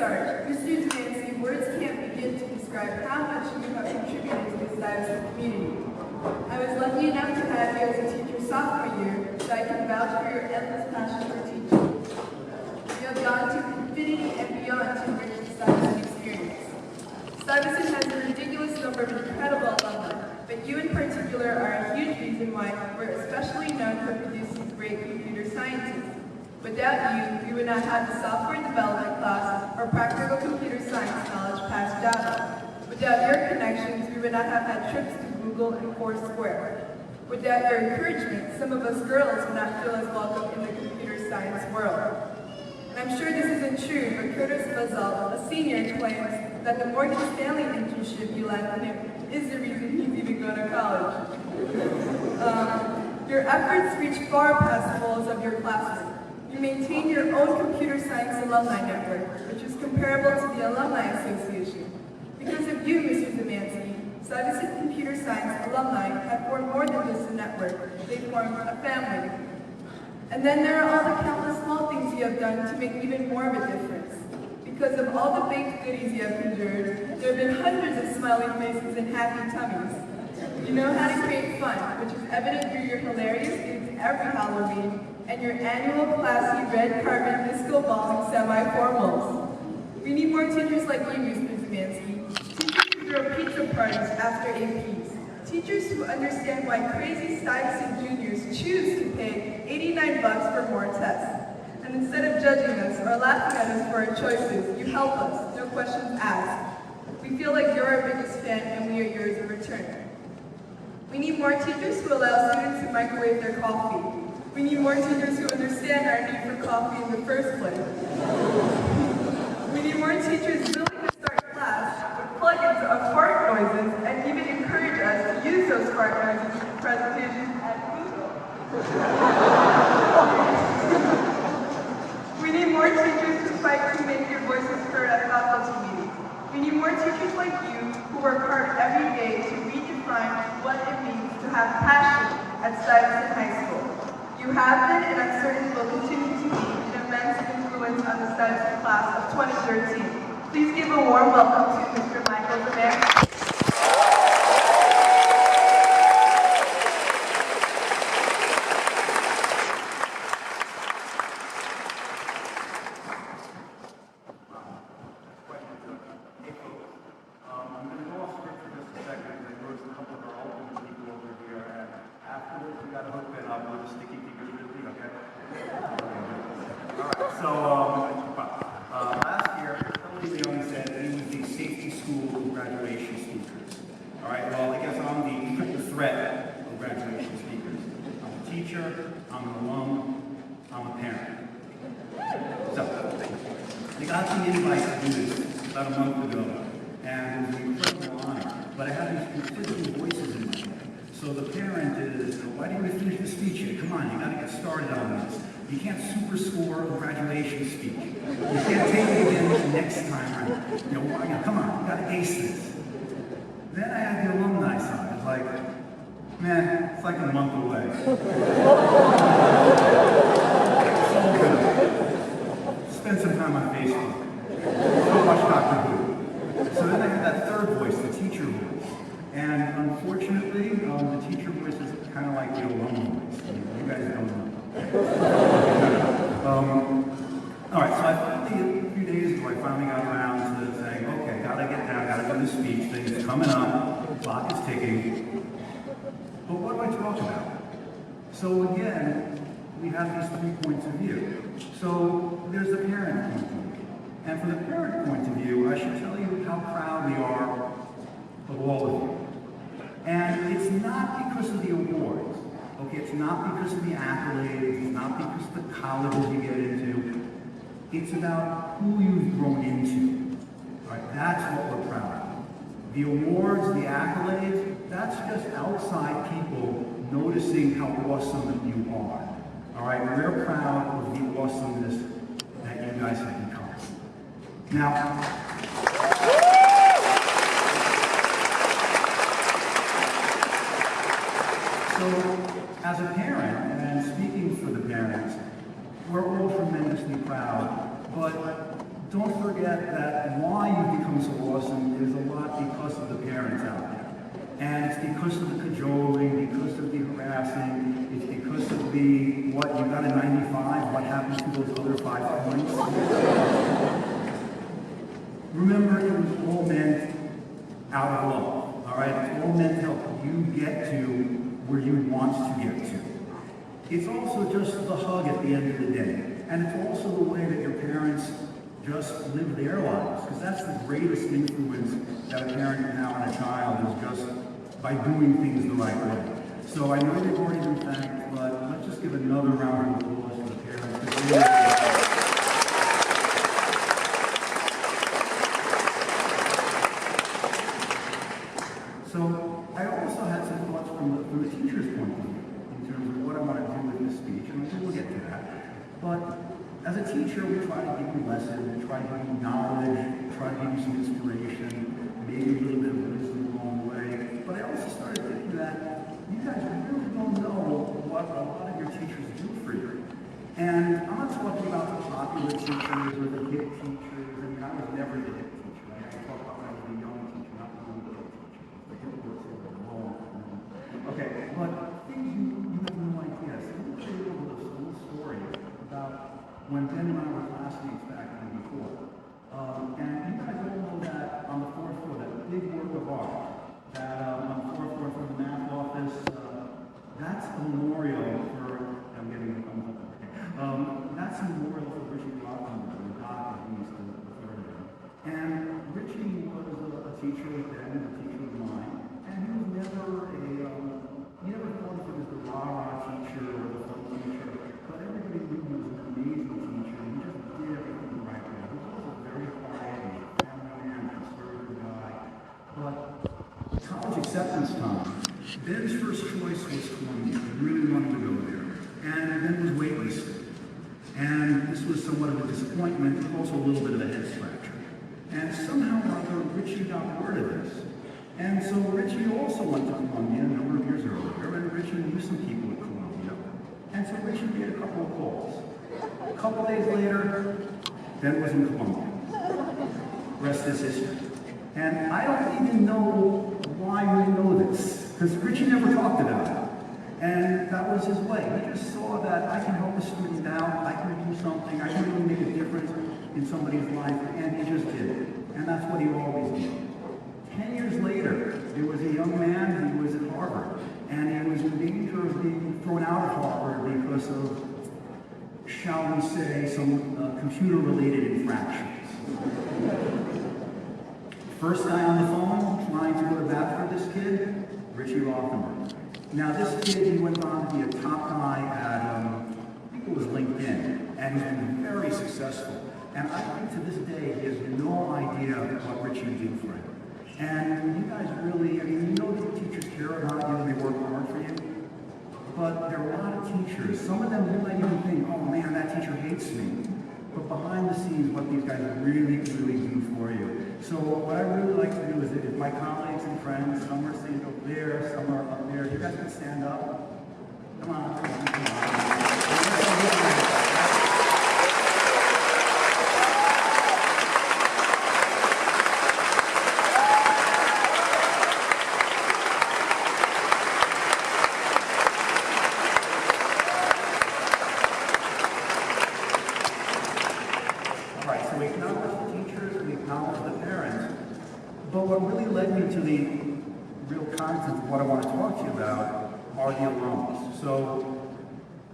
start, Mr. Zamansky, words can't begin to describe how much you have contributed to the Stuyvesant community. I was lucky enough to have you as a teacher sophomore year, so I can vouch for your endless passion for teaching. You have gone to infinity and beyond to enrich the Stuyvesant experience. Stuyvesant has a ridiculous number of incredible alumni, but you in particular are a huge reason why we're especially known for producing great computer scientists. Without you, we would not have the software development class or practical computer science knowledge past Java. Without your connections, we would not have had trips to Google and Foursquare. Without your encouragement, some of us girls would not feel as welcome in the computer science world. And I'm sure this isn't true, but Curtis Bazal, a senior, claims that the Morgan Stanley internship you landed him is the reason he's even going to college. Your efforts reach far past the walls of your classroom. You maintain your own computer science alumni network, which is comparable to the Alumni Association. Because of you, Mr. Zamansky, Stuyvesant Computer Science alumni have formed more than just a network. They formed a family. And then there are all the countless small things you have done to make even more of a difference. Because of all the baked goodies you have endured, there have been hundreds of smiling faces and happy tummies. You know how to create fun, which is evident through your hilarious gigs every Halloween and your annual classy red carpet disco ball and semi-formals. We need more teachers like you, Mr. Zamansky. Teachers who throw pizza parties after APs. Teachers who understand why crazy Stuyvesant juniors choose to pay $89 for more tests. And instead of judging us or laughing at us for our choices, you help us, no questions asked. We feel like you're our biggest fan and we are yours in return. We need more teachers who allow students to microwave their coffee. We need more teachers who understand our need for coffee in the first place. We need more teachers willing to start class with plugins of fart noises and even encourage us to use those fart noises in presentations at Google. We need more teachers who fight to make your voices heard at faculty meetings. We need more teachers like you who work hard every day to redefine what it means to have passion at Stuyvesant High School. You have been, and I'm certain will continue to be, an immense influence on the Stuyvesant class of 2013. Please give a warm welcome to Mr. Michael Zamansky. I'm going to go off script for just a second because I noticed a couple of our older people over here, and afterwards we got to hook it up with a sticky fingers with me, okay? Alright, so last year, somebody in the audience said he was the safety school graduation speakers. Alright, well, I guess I'm the threat of graduation speakers. I'm a teacher, I'm an alum, I'm a parent. So, I got the invite to do this about a month ago. And it was an incredible honor. But I had these conflicting voices in my head. So the parent is, why didn't you finish the speech yet? Come on, you got to get started on this. You can't super score a graduation speech. You can't take it again next time around. Come on, you got to ace this. Then I had the alumni side. It's like, man, it's like a month away. It's all good. Spend some time on Facebook. Go watch Dr. Who. So then I had that third voice, the teacher voice. And unfortunately, the teacher voice is kind of like the alum voice. You guys don't know. All right, so I finally, a few days ago, I finally got around to saying, okay, gotta get down, gotta do the speech thing. It's coming up, clock is ticking. But what do I talk about? So again, we have these 3 points of view. So there's the parent point of view. And from the parent point of view, I should tell you how proud we are of all of you. And it's not because of the awards, okay? It's not because of the accolades, it's not because of the colleges you get into. It's about who you've grown into, all right? That's what we're proud of. The awards, the accolades, that's just outside people noticing how awesome that you are, all right? We're proud of the awesomeness that you guys have become. Now, so as a parent, and speaking for the parents, we're all tremendously proud, but don't forget that why you become so awesome is a lot because of the parents out there. And it's because of the cajoling, because of the harassing, it's because of the, what, you got a 95, what happens to those other 5 points? Remember, it was all meant out of love, all right? It's all meant to help you get to where you want to get to. It's also just the hug at the end of the day. And it's also the way that your parents just live their lives, because that's the greatest influence that a parent can have on a child, is just by doing things the right way. So I know they've already been thanked, but let's just give another round of applause to the parents. So I also had some thoughts from the teacher's point of view in terms of what I want to do with this speech, and we'll get to that. But as a teacher, we try to give you lessons, we try to give you knowledge, try to give you some inspiration, maybe a little bit of wisdom along the way. But I also started thinking that you guys really don't know what a lot of your teachers do for you. And I'm not talking about the popular teachers or the hip teachers. I mean, I was never the hip teacher. I talk about when I was a young teacher, not the little teacher. The hip was sort of long. Okay, but things you have no idea. So let me tell you a little story about when Ben and I were classmates back then before. And you guys all know that on the 4th floor, that big work of art, that on the 4th floor from the math office, that's a memorial for, I'm getting the thumbs up. That's a memorial for Richie Rothman, the doc that we used to refer to him. And Richie was a teacher with Ben, a teacher of mine, and he was never he never thought of him as the rah-rah teacher or the fun teacher, but everybody knew he was an amazing teacher, and he just did everything the right way. He was also very quiet, he was a family man, a conservative guy. But college acceptance time, Ben's first choice was Columbia. He really wanted to go there. And Ben was waitlisted. And this was somewhat of a disappointment, but also a little bit of a head scratcher. And somehow or other, Richie got word of this. And so Richie also went to Columbia a number of years earlier, and Richie knew some people at Columbia. And so Richie made a couple of calls. A couple days later, Ben was in Columbia. Rest is history. And I don't even know why we know this, because Richie never talked about it. And that was his way. He just saw that I can help a student out, I can do something, I can really make a difference in somebody's life, and he just did it. And that's what he always did. 10 years later, there was a young man who was at Harvard, and he was in danger of being thrown out of Harvard because of, shall we say, some computer-related infractions. First guy on the phone trying to go to bat for this kid, Richie Rothenberg. Now this kid, he went on to be a top guy at, I think it was LinkedIn, and he's been very successful. And I think to this day, he has no idea what Richie did for him. And you guys really, I mean, you know that teachers care about you and they work hard for you, but there are a lot of teachers. Some of them you might even think, oh man, that teacher hates me. But behind the scenes, what these guys really, really do for you. So what I really like to do is if my colleagues and friends, some are sitting up there, some are up there, you guys can stand up. Come on, come on, come on. But what really led me to the real content of what I want to talk to you about are the alums. So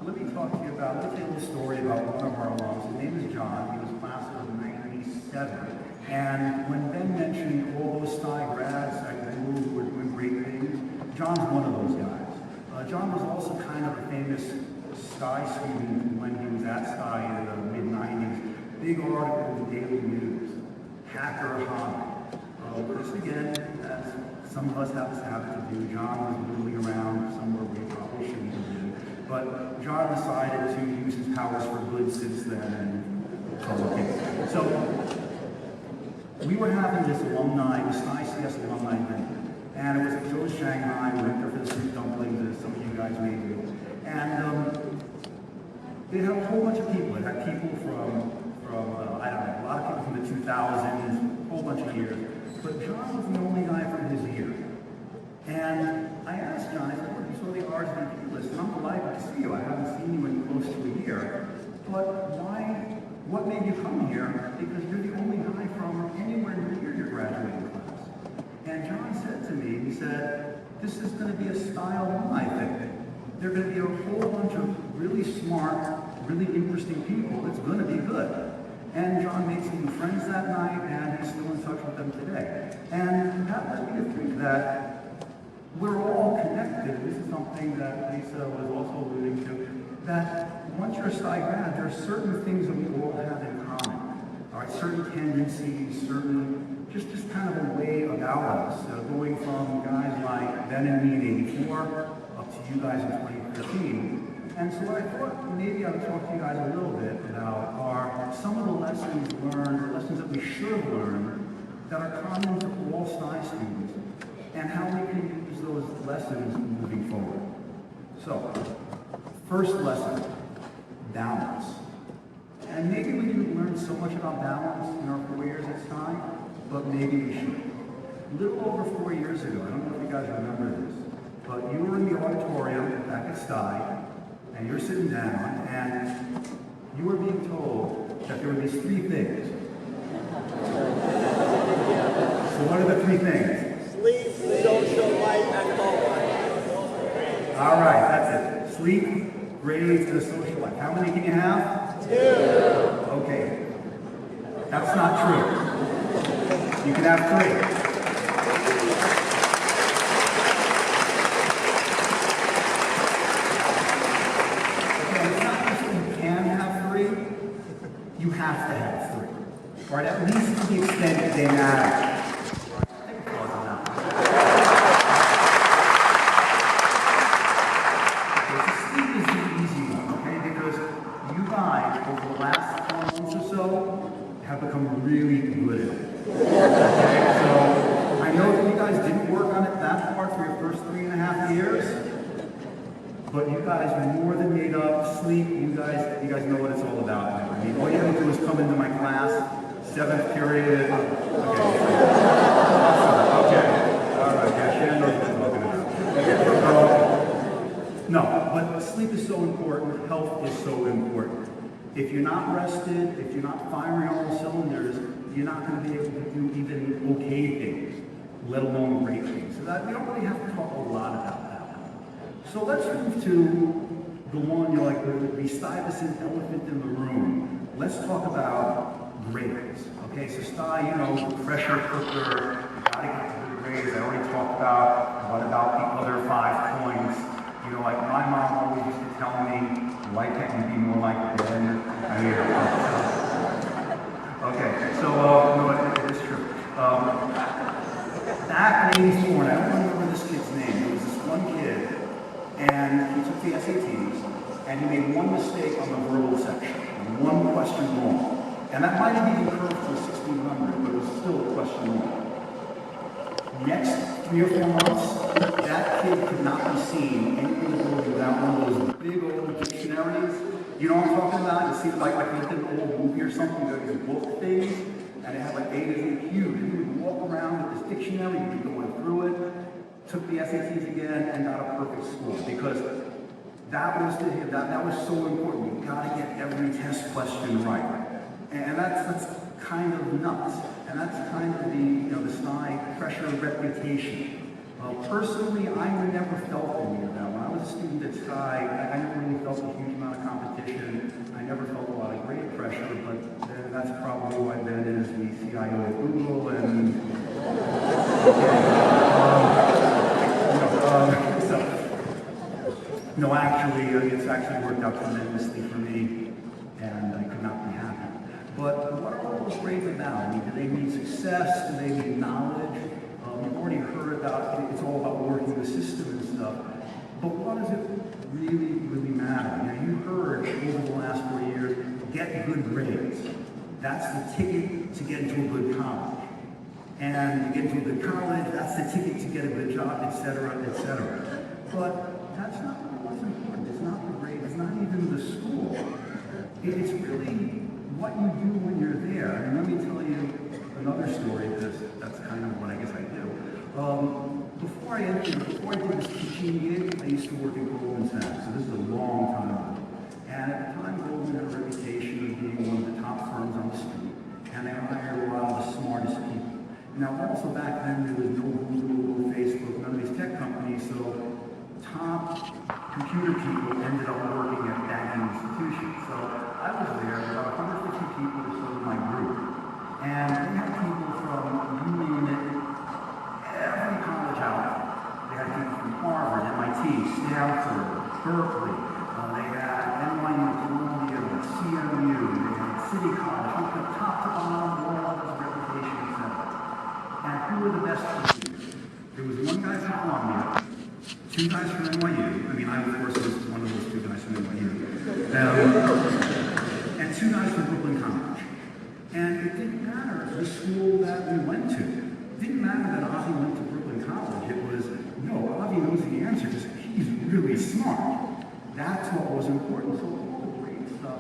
let me talk to you about, let me tell you a story about one of our alums. His name is John. He was class of 97. And when Ben mentioned all those Stuyvesant grads that were doing great things, John's one of those guys. John was also kind of a famous Stuyvesant student when he was at Stuyvesant in the mid-90s. Big article in the Daily News, hacker hobby. This again, as some of us have this habit to do, John was moving around somewhere we probably shouldn't have been. But John decided to use his powers for good since then, and so okay. So we were having this alumni, this ICS alumni event, and it was at Joe's Shanghai. We went there for the soup dumplings, as some of you guys may do. And it had a whole bunch of people. It had people from I don't know, a lot of people from 2000, a whole bunch of years. But John was the only guy from his year. And I asked John, I said, look, you saw the RSVP list, and I'm delighted to see you. I haven't seen you in close to a year. But why, what made you come here? Because you're the only guy from anywhere near your graduating class. And John said to me, he said, this is going to be a style Alumni thing. There are going to be a whole bunch of really smart, really interesting people. It's going to be good. And John made some new friends that night, and he's still in touch with them today. And that led me to think that we're all connected. This is something that Lisa was also alluding to, that once you're a Stuyvesant grad, there are certain things that we all have in common. All right, certain tendencies, certain, just kind of a way about us, going from guys like Ben and me in '84 up to you guys in 2013. And so what I thought maybe I would talk to you guys a little bit about are some of the lessons learned, or lessons that we should have learned, that are common to all Stuyvesant students, and how we can use those lessons moving forward. So, first lesson, balance. And maybe we didn't learn so much about balance in our 4 years at Stuyvesant, but maybe we should. A little over 4 years ago, I don't know if you guys remember this, but you were in the auditorium back at Stuyvesant, and you're sitting down, and you were being told that there were these 3 things. So what are the 3 things? Sleep, social life, and home life. All right, that's it. Sleep, grades, and a social life. How many can you have? 2. Okay. That's not true. You can have 3. Okay, it's not just that you can have 3, you have to have 3. All right, at least to the extent that they matter. Have become really good at it. Okay, so I know that you guys didn't work on it that hard for your first 3.5 years, but you guys more than made up. Sleep, you guys know what it's all about now. I mean, all you have to do is come into my class, 7th period. Okay, all right, yeah, Shannon knows what I'm talking about. No, but sleep is so important. Health is so important. If you're not rested, if you're not firing all cylinders, you're not going to be able to do even okay things, let alone great things. So that we don't really have to talk a lot about that. So let's move to the one, the Stuyvesant elephant in the room. Let's talk about grades. Okay, so pressure cooker, you gotta get to the grades. I already talked about what about the other 5 points. Like my mom always used to tell me, why can't you be more like Ben? Okay, so, no, it is true. Back in '84, and I don't remember this kid's name, there was this one kid, and he took the SATs, and he made one mistake on the verbal section, and one question wrong. And that might have even curved to a 1600, but it was still a question wrong. Next 3 or 4 months, that kid could not be seen anywhere in the building without one of those big old dictionaries. You know what I'm talking about? It seems like you looked at an old movie or something, those book things, and it had like A to Z huge. And he would walk around with this dictionary, he'd be going through it, took the SATs again, and got a perfect score. Because that was to him, that was so important. You gotta get every test question right. And that's kind of nuts. And that's kind of the Stuyvesant pressure reputation. Personally, I never felt any of that. When I was a student at Stuyvesant, I never really felt a huge amount of competition. I never felt a lot of grade pressure, but that's probably why Ben is the CIO at Google and... No, actually, it's actually worked out tremendously for me, and I could not be happy. But what are all those grades about? I mean, do they mean success? Do they mean knowledge? You've already heard about it's all about working the system and stuff. But what does it really, really matter? Now, you heard over the last 4 years, get good grades. That's the ticket to get into a good college. And to get into a good college, that's the ticket to get a good job, etc., etc. But that's not what's important. It's not the grade. It's not even the school. It's really what you do when you're there. And let me tell you, before I did this teaching gig, I used to work at Goldman Sachs, so this is a long time ago. And at the time, Goldman had a reputation of being one of the top firms on the street, and they hired a lot of the smartest people. Now, also back then, there was no Google, Facebook, none of these tech companies, so top computer people ended up working at banking institutions. So I was there, about 150 people or so in my group, and they had people from, you name it, every college out there. They had people from Harvard, MIT, Stanford, Berkeley, they had NYU, Columbia, CMU, they had City College, looked at top to bottom, all of this reputation, etc. And who were the best students? There was one guy from Columbia, two guys from NYU. I mean, I, of course, was one of those two guys from NYU. And two guys from Brooklyn College. And it didn't matter the school that we went to. It didn't matter that Avi went to Brooklyn College. It was, no, Avi knows the answer because he's really smart. That's what was important. So all the grade stuff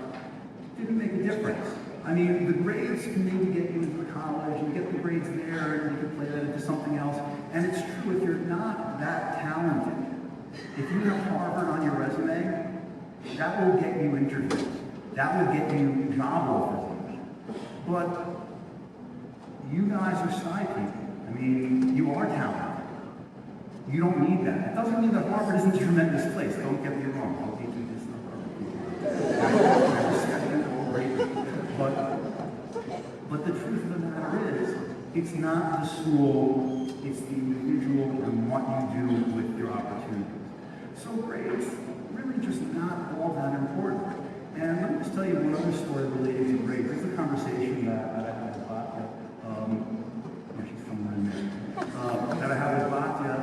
didn't make a difference. I mean, the grades can maybe get you into college, you get the grades there, and you can play that into something else. And it's true, if you're not that talented, if you have Harvard on your resume, that will get you interviews. That will get you job offers. But you guys are side people. I mean, you are talented. You don't need that. It doesn't mean that Harvard isn't a tremendous place. Don't get me wrong. I'll teach you this stuff. But the truth of the matter is, it's not the school, it's the individual and what you do with your opportunities. So grades, really just not all that important. And let me just tell you one other story related to grades. This is a conversation that I had with Batya, she's somewhere in there, that I have with Batya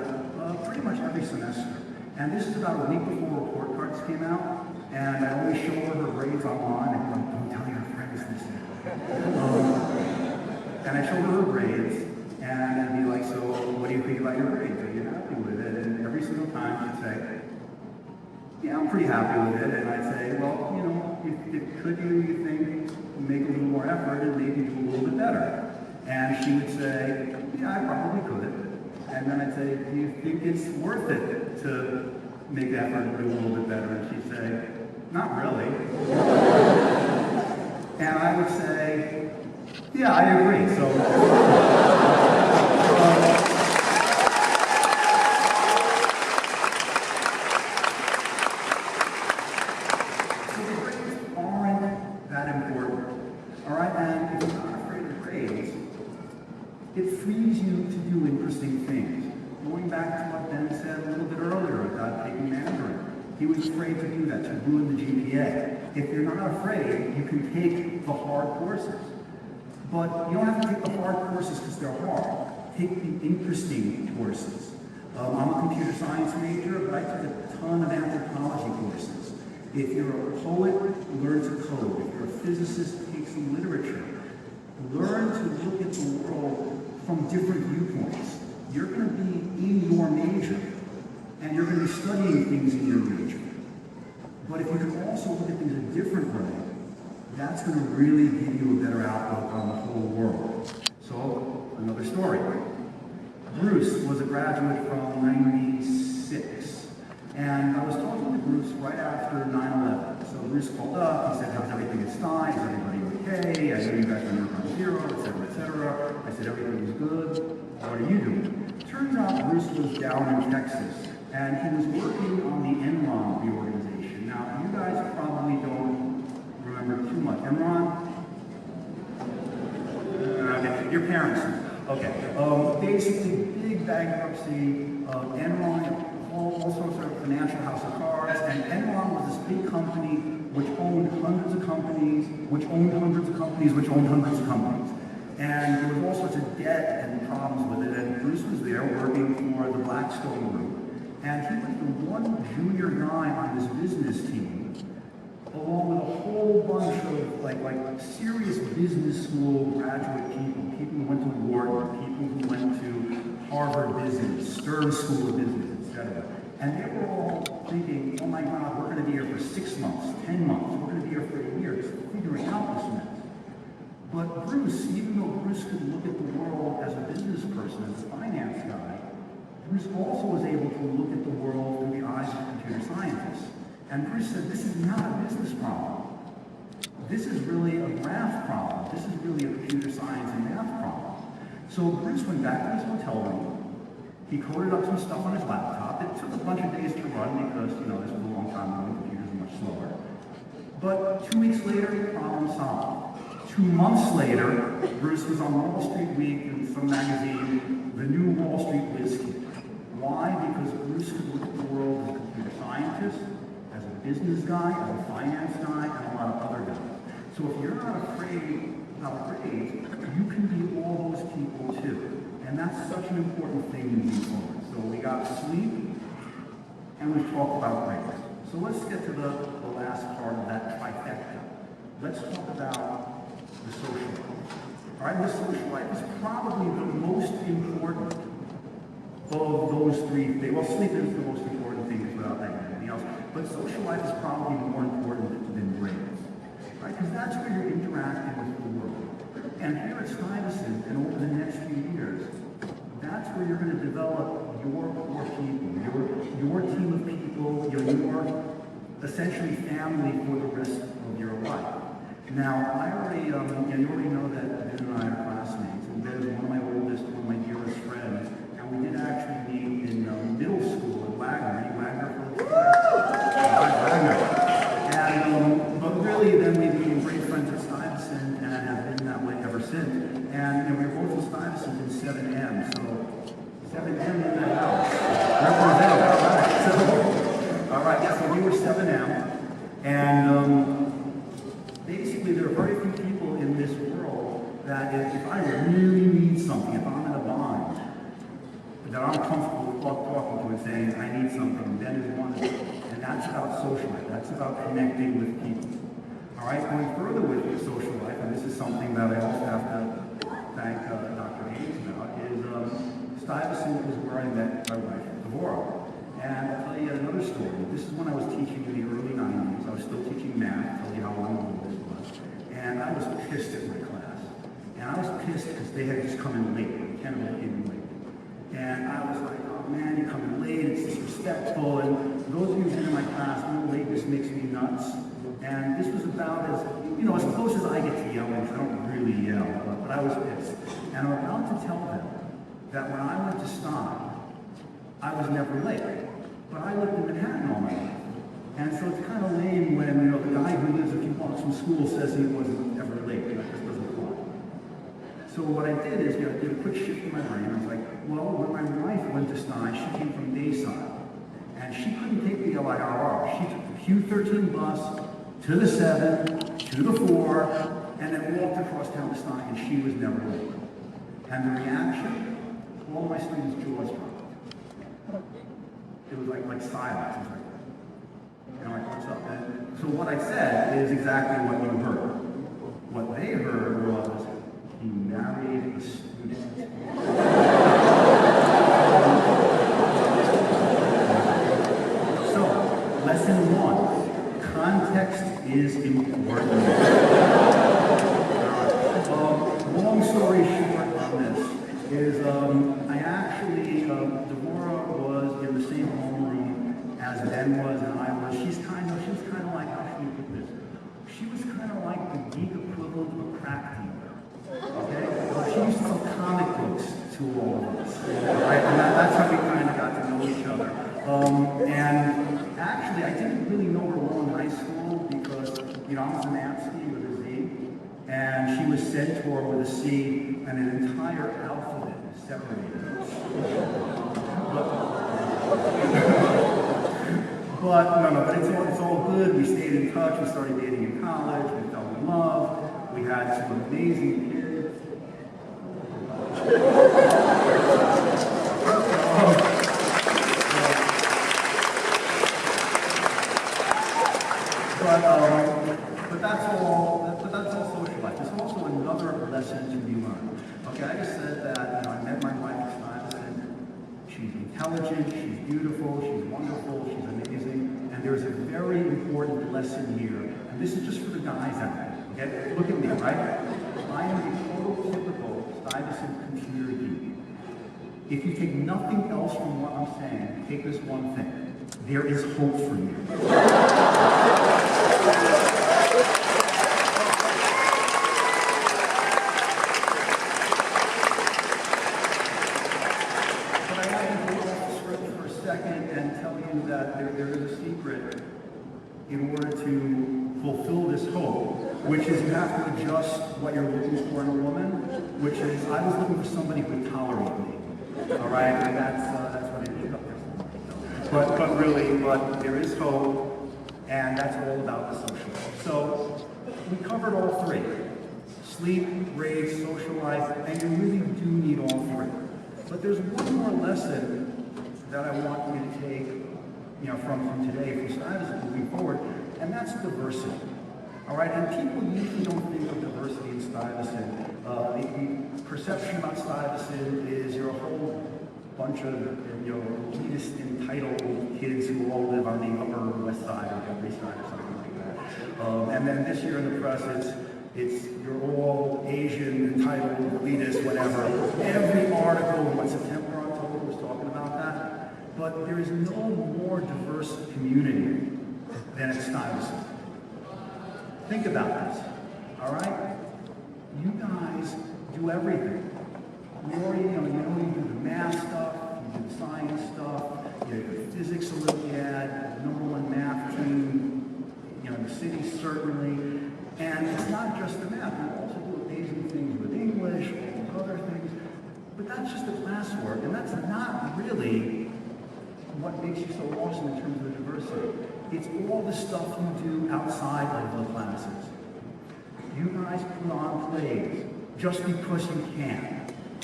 pretty much every semester. And this is about a week before report cards came out, and I always show her her grades online, and I'm like, don't tell your friends this. And I show her her grades, and I'd be like, so what do you think about your grades? Are you happy with it? And every single time she'd say, yeah, I'm pretty happy with it. And I'd say, well, you know, could you think, make a little more effort and maybe do a little bit better? And she would say, yeah, I probably could. And then I'd say, do you think it's worth it to make the effort and do a little bit better? And she'd say, not really. And I would say, yeah, I agree. So, so the grades aren't that important. All right, and if you're not afraid of grades, it frees you to do interesting things. Going back to what Ben said a little bit earlier about taking Mandarin. He was afraid to do that, to ruin the GPA. If you're not afraid, you can take the hard courses. But you don't have to take the hard courses because they're hard. Take the interesting courses. I'm a computer science major, but I took a ton of anthropology courses. If you're a poet, learn to code. If you're a physicist, take some literature. Learn to look at the world from different viewpoints. You're going to be in your major, and you're going to be studying things in your major. But if you can also look at things a different way, that's going to really give you a better outlook on the whole world. So, another story. Bruce was a graduate from '96, and I was talking to Bruce right after 9/11. So Bruce called up, he said, how's everything at Stein? Is everybody okay? I know you guys are on zero, et cetera, et cetera. I said, everything is good. What are you doing? Turns out Bruce was down in Texas, and he was working on the Enron reorganization. Now, you guys probably don't remember too much. Enron? Okay, your parents. Okay. Basically, big bankruptcy. Enron, all sorts of financial house of cards, and Enron was this big company which owned hundreds of companies, which owned hundreds of companies, which owned hundreds of companies. And there was all sorts of debt and problems with it, and Bruce was there working for the Blackstone Group. And he was the one junior guy on this business team, along with a whole bunch of like serious business school graduate people who went to Wharton, people who went to Harvard Business, Stern School of Business, etc. And they were all thinking, oh my God, we're going to be here for 6 months, 10 months, we're going to be here for a year, just figuring out this mess. But Bruce, even though Bruce could look at the world as a business person, as a finance guy, Bruce also was able to look at the world through the eyes of computer scientists. And Bruce said, this is not a business problem. This is really a math problem. This is really a computer science and math problem. So Bruce went back to his hotel room. He coded up some stuff on his laptop. It took a bunch of days to run because, this was a long time ago and computers are much slower. But 2 weeks later, problem solved. 2 months later, Bruce was on Wall Street Week in some magazine, the new Wall Street Whiz Kid. Why? Because Bruce could look at the world as a computer scientist, as a business guy, as a finance guy, and a lot of other guys. So if you're not afraid about grades, you can be all those people too. And that's such an important thing moving forward. So we got sleep, and we've talked about grades. So let's get to the last part of that trifecta. Let's talk about the social life. All right, the social life is probably the most important of those three things. Well, sleep is the most important thing without anything else. But social life is probably more important than grades. Right? Because that's where you're interacting with the world. And here at Stuyvesant, and over the next few years, that's where you're going to develop your core people, your team of people, your essentially family for the rest of your life. Now, I already, you already know that Ben and I are classmates, and Ben is one of my oldest, one of my dearest friends, and we did actually meet in middle school at Wagner. Wagner for Wagner. And, but really, then we became great friends at Stuyvesant and have been that way ever since. And we were both in Stuyvesant in 7M, so 7M in the house. Represent, all right. So, all right, yeah, so we were 7M, and basically there are very few people in this world that if I really need something, if I'm in a bind, that I'm comfortable talking to and saying, I need something, then is one of them. And that's about social life. That's about connecting with people. All right, going further with the social life, and this is something that I also have to thank Dr. Hayes about, is Stuyvesant is where I met my wife, Devorah. And I'll tell you another story. This is when I was teaching in the early 90s. I was still teaching math, tell you how long ago this was. And I was pissed at my class. And I was pissed because they had just come in late. Kennedy came in late. And I was like, oh man, you're coming late, it's disrespectful. And those of you who've been in my class, lateness makes me nuts. And this was about as close as I get to yelling. I don't really yell, but I was pissed. And I'm about to tell them that when I went to Stein, I was never late. But I lived in Manhattan all my life. And so it's kind of lame when, the guy who lives a few blocks from school says he wasn't ever late. That just doesn't fly. So what I did is, did a quick shift in my brain. I was like, well, when my wife went to Stein, she came from Bayside. And she couldn't take the LIRR. She took the Q13 bus to the 7, to the 4, and then walked across town to Stein, and she was never late. And the reaction, all my students' jaws dropped. It was like silence. It was like, what's up? And so what I said is exactly what you heard. What they heard was, he married a student. So, lesson 1, context is important. Long story short on this is, I actually, Devorah was in the same homeroom as Ben was and I was. She was kind of like, how should we put this? She was kind of like the geek equivalent of a crack dealer. Okay? She used to sell comic books to all of us. Right? And that's how we kind of got to know each other. And actually, I didn't really know her well in high school because, I was Zamansky with a Z, and she was Centaur with a C, and an entire alphabet separated us. But it's all good. We stayed in touch. We started dating in college. We fell in love. We had some amazing kids. But that's all social life. There's also another lesson to be learned. Okay, I just said that I met my wife at Stuyvesant. She's intelligent, she's beautiful, she's wonderful, she's amazing, and there's a very important lesson here, and this is just for the guys out there. Okay, look at me, right? I am the prototypical Stuyvesant computer geek. If you take nothing else from what I'm saying, take this one thing. There is hope for you. But I want to go off the script for a second and tell you that there is a secret in order to fulfill this hope, which is you have to adjust what you're looking for in a woman, which is I was looking for somebody who would tolerate me. All right, and that's what I ended up with. But there is hope, and that's all about the social. So we covered all three: sleep, raise, socialize, and you really do need all three. But there's one more lesson that I want you to take, from today, from Stuyvesant moving forward, and that's diversity. All right, and people usually don't think of diversity in Stuyvesant. The perception about Stuyvesant is you're a whole bunch of elitist, entitled kids who all live on the Upper West Side or the Upper East Side or something like that. And then this year in the press, it's you're all Asian, entitled, elitist, whatever. Every article in September, October was talking about that. But there is no more diverse community than at Stuyvesant. Think about this, all right? You guys do everything. You do the math stuff, you do the science stuff, you do the physics Olympiad, #1 math team, the city certainly. And it's not just the math, you also do amazing things with English, all other things. But that's just the classwork, and that's not really what makes you so awesome in terms of the diversity. It's all the stuff you do outside of the classes. You guys put on plays just because you can.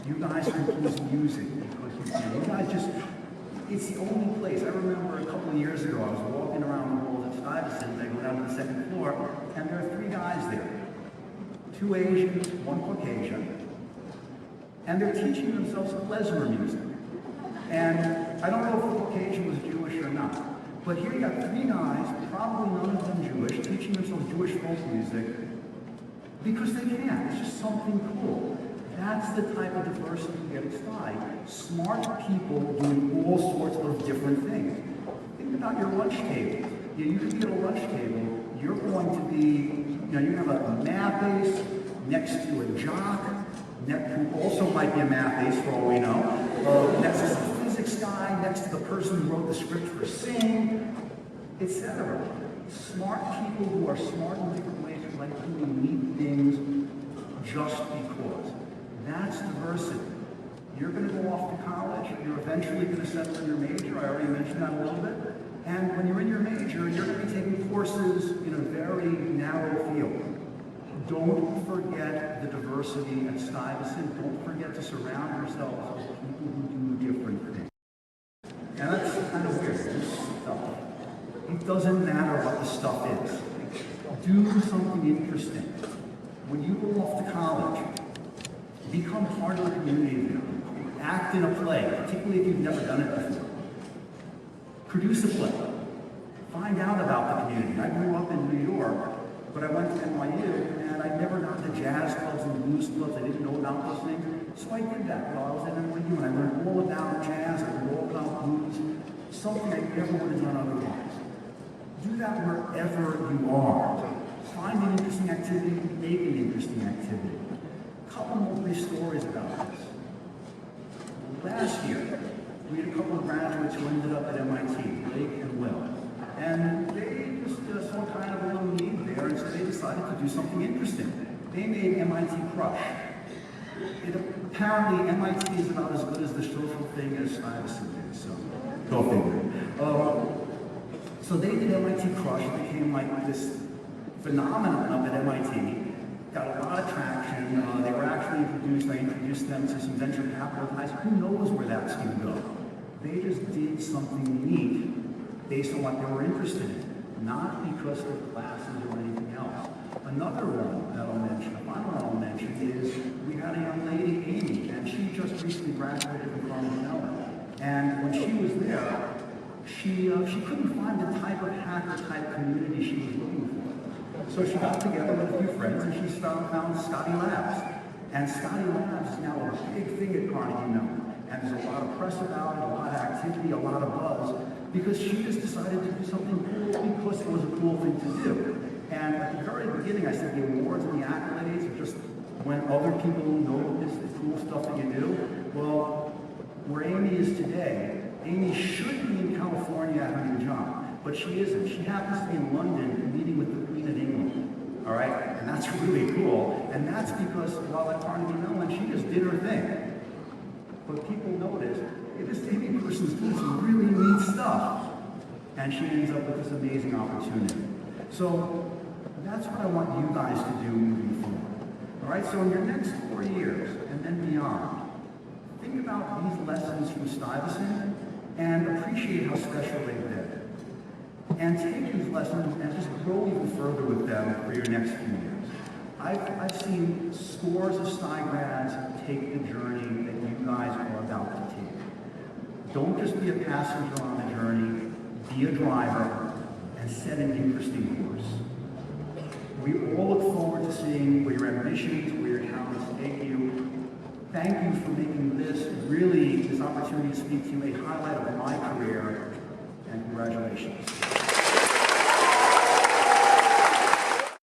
You guys compose music because you can. You guys it's the only place. I remember a couple of years ago, I was walking around the halls at Stuyvesant, I go down to the second floor, and there are 3 guys there. 2 Asians, 1 Caucasian, and they're teaching themselves klezmer music. And I don't know if the Caucasian was Jewish or not, but here you got 3 guys, probably none of them Jewish, teaching themselves Jewish folk music because they can. It's just something cool. That's the type of diversity you get at Stuyvesant. Smart people doing all sorts of different things. Think about your lunch table. You could be at a lunch table, you're going to be, you have a math ace next to a jock, who also might be a math ace for all we know, next to some physics guy, next to the person who wrote the script for Sing, etc. Smart people who are smart in different ways, who like doing neat things just because. That's diversity. You're going to go off to college, you're eventually going to settle in your major, I already mentioned that a little bit, and when you're in your major, you're going to be taking courses in a very narrow field. Don't forget the diversity at Stuyvesant. Don't forget to surround yourselves with people who do different things. And that's kind of weird, this stuff. It doesn't matter what the stuff is. Do something interesting. When you go off to college, become part of the community there. Act in a play, particularly if you've never done it before. Produce a play. Find out about the community. I grew up in New York, but I went to NYU, and I'd never gone to jazz clubs and blues clubs. I didn't know about those things. So I did that while I was at NYU, and I learned all about jazz, I learned all about blues, something I never would have done otherwise. Do that wherever you are. Find an interesting activity, make an interesting activity. A couple more brief stories about this. Last year, we had a couple of graduates who ended up at MIT, Blake and Will. And they just saw kind of a little need there, and so they decided to do something interesting. They made MIT Crush. Apparently, MIT is about as good as the social thing as Stuyvesant is, so go figure. So they did MIT Crush. It became like this phenomenon up at MIT. Got a lot of traction. They were actually introduced. I introduced them to some venture capital guys. Who knows where that's going to go? They just did something neat based on what they were interested in, not because of classes or anything else. Another one that I'll mention, a final one I'll mention, is we had a young lady, Amy, and she just recently graduated from Parental. And when she was there, she couldn't find the type of hacker-type community she was looking for. So she got together with a few friends, and she found Scotty Labs. And Scotty Labs is now a big thing at Carnegie Mellon. and there's a lot of press about it, a lot of activity, a lot of buzz, because she just decided to do something cool because it was a cool thing to do. And at the very beginning, I said the awards and the accolades are just when other people notice the cool stuff that you do. Well, where Amy is today, Amy should be in California having a job, but she isn't. She happens to be in London meeting with the Queen of England, all right? And that's really cool, and that's because while at Carnegie Mellon, she just did her thing. But people noticed, hey, this Amy person's doing some really neat stuff, and she ends up with this amazing opportunity. So that's what I want you guys to do moving forward. All right, so in your next 4 years and then beyond, think about these lessons from Stuyvesant and appreciate how special they've been. And take these lessons and just grow even further with them for your next few years. I've seen scores of Sty grads take the journey that you guys are about to take. Don't just be a passenger on the journey, be a driver, and set an interesting course. We all look forward to seeing where your ambitions, where your talents take you. Thank you for making this opportunity to speak to you a highlight of my career, and congratulations.